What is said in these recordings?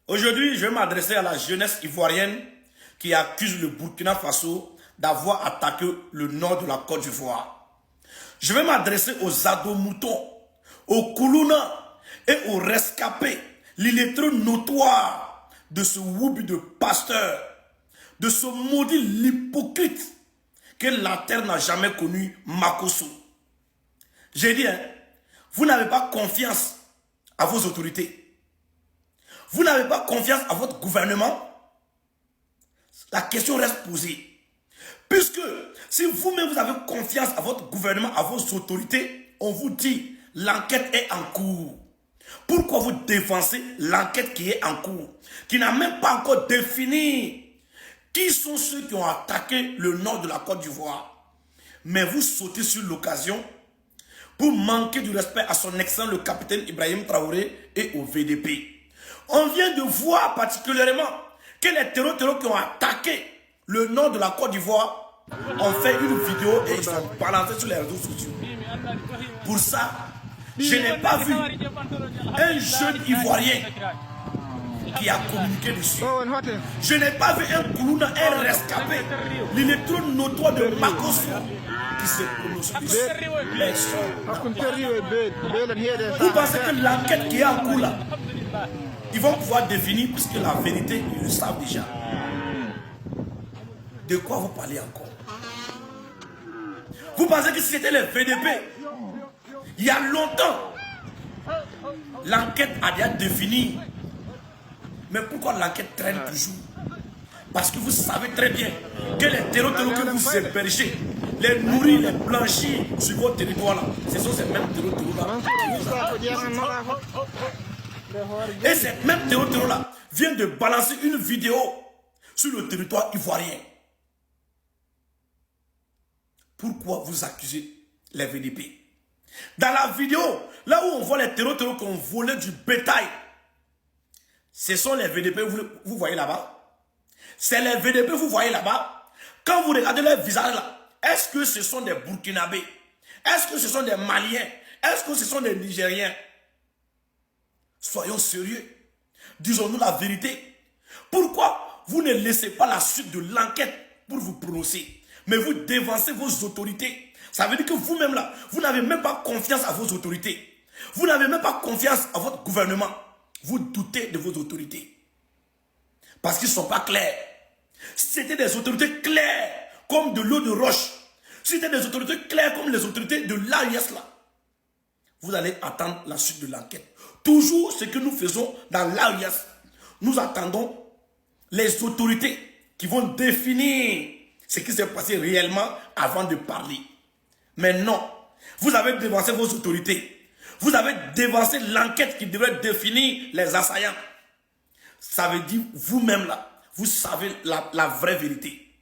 Aujourd'hui, je vais m'adresser à la jeunesse ivoirienne qui accuse le Burkina Faso d'avoir attaqué le nord de la Côte d'Ivoire. Je vais m'adresser aux ados-moutons, aux Koulouna et aux rescapés, l'illettré notoire de ce woubi de pasteur, de ce maudit l'hypocrite que la terre n'a jamais connu, Makosso. J'ai dit, vous n'avez pas confiance à vos autorités. Vous n'avez pas confiance à votre gouvernement. La question reste posée. Puisque si vous-même vous avez confiance à votre gouvernement, à vos autorités, on vous dit l'enquête est en cours. Pourquoi vous défoncez l'enquête qui est en cours, qui n'a même pas encore défini qui sont ceux qui ont attaqué le nord de la Côte d'Ivoire? Mais vous sautez sur l'occasion pour manquer du respect à son excellent le capitaine Ibrahim Traoré et au VDP. On vient de voir particulièrement que les terroristes qui ont attaqué le nord de la Côte d'Ivoire ont fait une vidéo et ils sont balancés sur les réseaux sociaux. Pour ça, je n'ai pas vu un jeune Ivoirien qui a communiqué dessus. Je n'ai pas vu un Koulouna, un rescapé, l'illettré notoire de Makosso qui se prononce dessus. Vous pensez que l'enquête qui est en cours là, ils vont pouvoir définir, puisque la vérité, ils le savent déjà. De quoi vous parlez encore? Vous pensez que si c'était le VDP, il y a longtemps, l'enquête a déjà défini. Mais pourquoi l'enquête traîne toujours? Parce que vous savez très bien que les terroristes que vous hébergez, les nourrir, les blanchir sur votre territoire là, ce sont ces mêmes terroristes là. Et ces mêmes terroristes là viennent de balancer une vidéo sur le territoire ivoirien. Pourquoi vous accusez les VDP? Dans la vidéo, là où on voit les terroristes qui ont volé du bétail, ce sont les VDP, vous voyez là-bas. C'est les VDP, vous voyez là-bas. Quand vous regardez leur visage là, est-ce que ce sont des Burkinabés? Est-ce que ce sont des Maliens? Est-ce que ce sont des Nigériens? Soyons sérieux. Disons-nous la vérité. Pourquoi vous ne laissez pas la suite de l'enquête pour vous prononcer, mais vous dévancez vos autorités? Ça veut dire que vous-même là, vous n'avez même pas confiance à vos autorités. Vous n'avez même pas confiance à votre gouvernement. Vous doutez de vos autorités. Parce qu'ils ne sont pas clairs. Si c'était des autorités claires, comme de l'eau de roche, si c'était des autorités claires comme les autorités de l'AIS là, vous allez attendre la suite de l'enquête. Toujours ce que nous faisons dans l'AIS, nous attendons les autorités qui vont définir ce qui s'est passé réellement avant de parler. Mais non, vous avez dévancé vos autorités. Vous avez dévancé l'enquête qui devrait définir les assaillants. Ça veut dire vous-même là, vous savez la vraie vérité.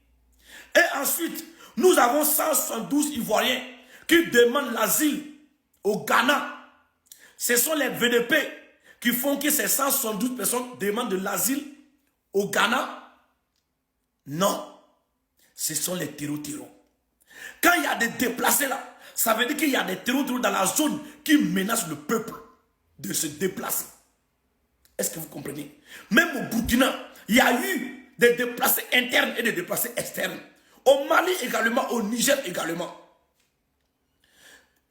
Et ensuite, nous avons 172 Ivoiriens qui demandent l'asile au Ghana. Ce sont les VDP qui font que ces 172 personnes demandent de l'asile au Ghana. Non, ce sont les terroristes. Quand il y a des déplacés là, ça veut dire qu'il y a des terroristes dans la zone qui menacent le peuple de se déplacer. Est-ce que vous comprenez? Même au Burkina, il y a eu des déplacés internes et des déplacés externes. Au Mali également, au Niger également.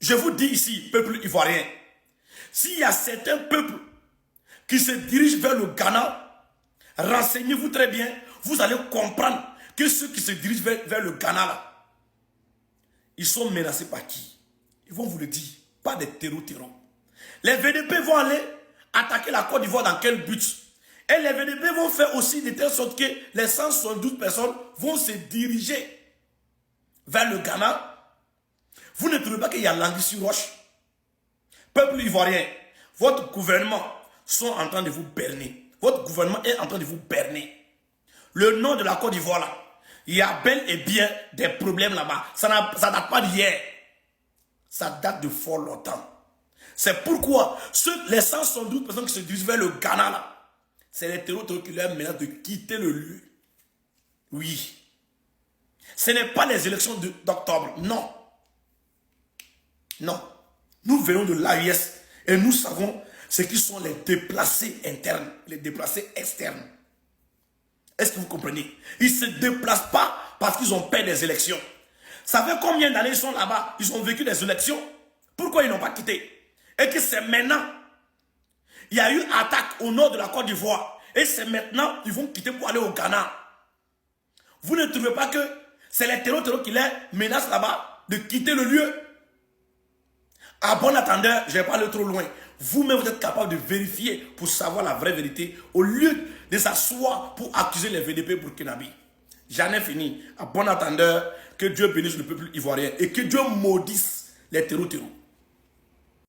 Je vous dis ici, peuple ivoirien, s'il y a certains peuples qui se dirigent vers le Ghana, renseignez-vous très bien, vous allez comprendre que ceux qui se dirigent vers le Ghana, là, ils sont menacés par qui? Ils vont vous le dire, pas des terroristes. Les VDP vont aller attaquer la Côte d'Ivoire dans quel but? Et les VDP vont faire aussi de telle sorte que les 172 personnes vont se diriger vers le Ghana. Vous ne trouvez pas qu'il y a l'anguille sur roche? Peuple ivoirien, votre gouvernement sont en train de vous berner. Votre gouvernement est en train de vous berner. Le nord de la Côte d'Ivoire là, il y a bel et bien des problèmes là-bas. Ça ne date pas d'hier. Ça date de fort longtemps. C'est pourquoi les 172 personnes qui se dirigent vers le Ghana là, c'est les terroristes qui leur menacent de quitter le lieu. Oui. Ce n'est pas les élections d'octobre. Non. Nous venons de l'AIS et nous savons ce qui sont les déplacés internes, les déplacés externes. Est-ce que vous comprenez? Ils ne se déplacent pas parce qu'ils ont peur des élections. Ça fait combien d'années ils sont là-bas? Ils ont vécu des élections. Pourquoi ils n'ont pas quitté? Et que c'est maintenant. Il y a eu attaque au nord de la Côte d'Ivoire. Et c'est maintenant qu'ils vont quitter pour aller au Ghana. Vous ne trouvez pas que c'est les terreaux qui les menacent là-bas de quitter le lieu? À bon attendeur, je ne vais pas aller trop loin. Vous-même, vous êtes capable de vérifier pour savoir la vraie vérité au lieu de s'asseoir pour accuser les VDP burkinabés. J'en ai fini. À bon attendeur, que Dieu bénisse le peuple ivoirien et que Dieu maudisse les terreaux.